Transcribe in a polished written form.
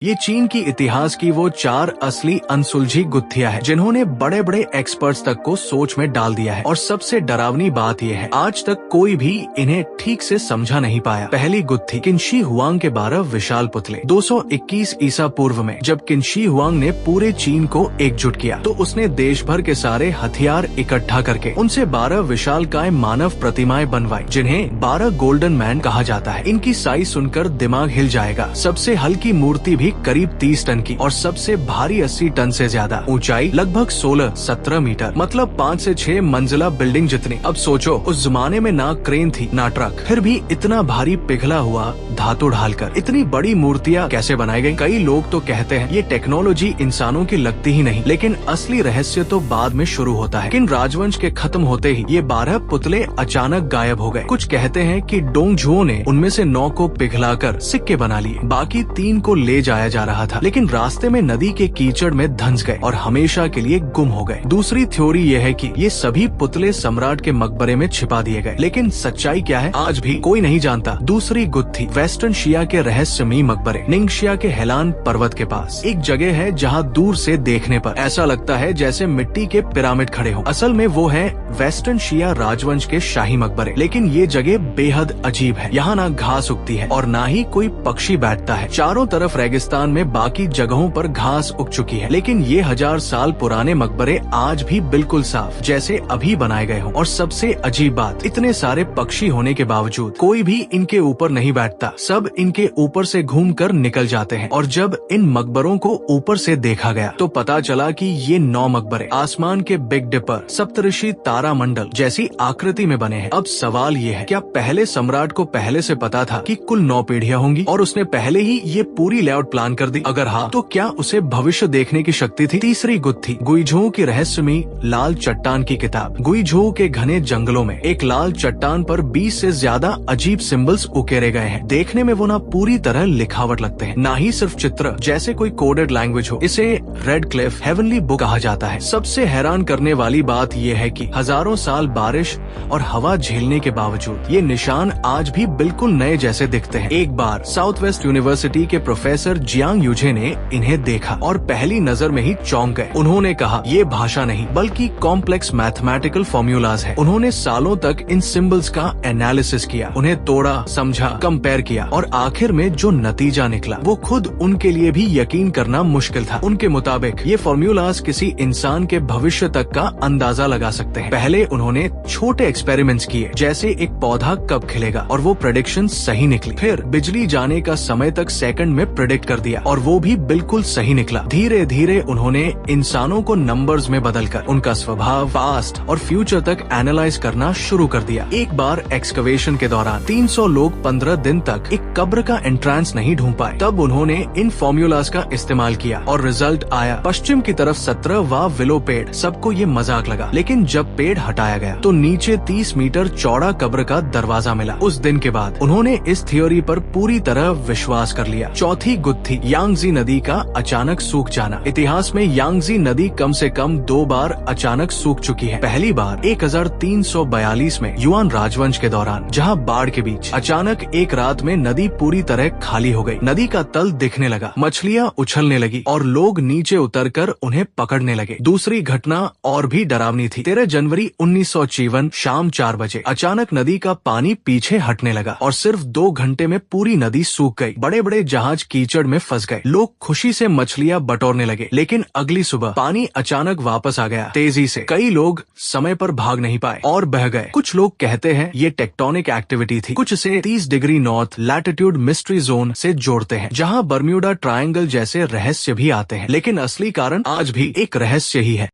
ये चीन की इतिहास की वो 4 असली अनसुलझी गुत्थियां हैं जिन्होंने बड़े बड़े एक्सपर्ट्स तक को सोच में डाल दिया है। और सबसे डरावनी बात यह है, आज तक कोई भी इन्हें ठीक से समझा नहीं पाया। पहली गुत्थी, किनशी हुआंग के 12 विशाल पुतले। 221 ईसा पूर्व में जब किनशी हुआंग ने पूरे चीन को एकजुट किया तो उसने देश भर के सारे हथियार इकट्ठा करके उनसे 12 विशालकाय मानव प्रतिमाएं बनवाई, जिन्हें 12 गोल्डन मैन कहा जाता है। इनकी साइज सुनकर दिमाग हिल जाएगा। सबसे हल्की मूर्ति भी करीब 30 टन की और सबसे भारी 80 टन से ज्यादा। ऊंचाई लगभग 16-17 मीटर, मतलब 5 से 6 मंजिला बिल्डिंग जितनी। अब सोचो, उस जमाने में ना क्रेन थी ना ट्रक, फिर भी इतना भारी पिघला हुआ धातु ढालकर इतनी बड़ी मूर्तियां कैसे बनाई गई? कई लोग तो कहते हैं ये टेक्नोलॉजी इंसानों की लगती ही नहीं, लेकिन असली रहस्य तो बाद में शुरू होता है। किन राजवंश के खत्म होते ही ये 12 पुतले अचानक गायब हो गए। कुछ कहते हैं कि डोंगझुओ ने उनमें से 9 को पिघलाकर सिक्के बना लिए, बाकी 3 को ले जाया जा रहा था, लेकिन रास्ते में नदी के कीचड़ में धंस गए और हमेशा के लिए गुम हो गए। दूसरी थ्योरी ये है कि ये सभी पुतले सम्राट के मकबरे में छिपा दिए गए, लेकिन सच्चाई क्या है आज भी कोई नहीं जानता। दूसरी गुत्थी, वेस्टर्न शिया के रहस्यमयी मकबरे। निंगशिया के हेलान पर्वत के पास एक जगह है जहाँ दूर से देखने पर ऐसा लगता है जैसे मिट्टी के पिरामिड खड़े हो। असल में वो है वेस्टर्न शिया राजवंश के शाही मकबरे, लेकिन ये जगह बेहद अजीब है। यहाँ ना घास उगती है और ना ही कोई पक्षी बैठता है। चारों तरफ रेगिस्तान में बाकी जगहों पर घास उग चुकी है, लेकिन ये 1000 साल पुराने मकबरे आज भी बिल्कुल साफ जैसे अभी बनाए गए हों। और सबसे अजीब बात, इतने सारे पक्षी होने के बावजूद कोई भी इनके ऊपर नहीं बैठता, सब इनके ऊपर से घूमकर निकल जाते हैं। और जब इन मकबरों को ऊपर से देखा गया तो पता चला कि ये 9 मकबरे आसमान के बिग डिपर सप्तऋषि तारा मंडल जैसी आकृति में बने हैं। अब सवाल ये है, क्या पहले सम्राट को पहले से पता था कि कुल 9 पीढ़ियां होंगी और उसने पहले ही ये पूरी लेआउट प्लान कर दी? अगर हाँ, तो क्या उसे भविष्य देखने की शक्ति थी? तीसरी गुत्थी, गुइझोउ की रहस्यमयी लाल चट्टान की किताब। गुइझोउ के घने जंगलों में एक लाल चट्टान पर 20 से ज्यादा अजीब सिंबल्स उकेरे गए हैं। देखने में वो ना पूरी तरह लिखावट लगते हैं, ना ही सिर्फ चित्र जैसे कोई कोडेड लैंग्वेज हो। इसे रेड क्लिफ हेवनली बुक कहा जाता है। सबसे हैरान करने वाली बात यह है कि हजारों साल बारिश और हवा झेलने के बावजूद ये निशान आज भी बिल्कुल नए जैसे दिखते हैं। एक बार साउथ वेस्ट यूनिवर्सिटी के प्रोफेसर जियांग यूझे ने इन्हें देखा और पहली नजर में ही चौंक गए। उन्होंने कहा, ये भाषा नहीं बल्कि कॉम्प्लेक्स मैथमेटिकल फॉर्मूलाज है। उन्होंने सालों तक इन सिंबल्स का एनालिसिस किया, उन्हें तोड़ा, समझा, कंपेयर किया और आखिर में जो नतीजा निकला वो खुद उनके लिए भी यकीन करना मुश्किल था। उनके मुताबिक ये फॉर्मूलाज किसी इंसान के भविष्य तक का अंदाजा लगा सकते हैं। पहले उन्होंने छोटे एक्सपेरिमेंट्स किए, जैसे एक पौधा कब खिलेगा, और वो प्रेडिक्शन सही निकली। फिर बिजली जाने का समय तक सेकंड में प्रेडिक्ट कर दिया और वो भी बिल्कुल सही निकला। धीरे धीरे उन्होंने इंसानों को नंबर्स में बदलकर उनका स्वभाव, पास्ट और फ्यूचर तक एनालाइज करना शुरू कर दिया। एक बार एक्सकवेशन के दौरान 300 लोग 15 दिन तक एक कब्र का एंट्रेंस नहीं ढूंढ पाए। तब उन्होंने इन फॉर्मूलाज का इस्तेमाल किया और रिजल्ट आया। पश्चिम की तरफ 17वां विलो पेड़। सबको ये मजाक लगा, लेकिन जब पेड़ हटाया गया तो नीचे 30 मीटर चौड़ा कब्र का दरवाजा मिला। उस दिन के बाद उन्होंने इस थ्योरी पर पूरी तरह विश्वास कर लिया। चौथी गुत्थी, यांगजी नदी का अचानक सूख जाना। इतिहास में यांगजी नदी कम से कम 2 बार अचानक सूख चुकी है। पहली बार 1342 में युआन राजवंश के दौरान, जहाँ बाढ़ के बीच अचानक एक रात में नदी पूरी तरह खाली हो गई। नदी का तल दिखने लगा, मछलियाँ उछलने लगी और लोग नीचे उतरकर उन्हें पकड़ने लगे। दूसरी घटना और भी डरावनी थी। 13 जनवरी 1954 शाम 4 बजे अचानक नदी का पानी पीछे हटने लगा और सिर्फ 2 घंटे में पूरी नदी सूख गई। बड़े बड़े जहाज कीचड़ में फंस गए। लोग खुशी से मछलियाँ बटोरने लगे, लेकिन अगली सुबह पानी अचानक वापस आ गया तेजी से। कई लोग समय पर भाग नहीं पाए और बह गए। कुछ लोग कहते हैं ये टेक्टोनिक एक्टिविटी थी। कुछ इसे 30 degree north latitude mystery zone से जोड़ते हैं, जहाँ बर्म्यूडा ट्रायंगल जैसे रहस्य भी आते हैं, लेकिन असली कारण आज भी एक रहस्य ही है।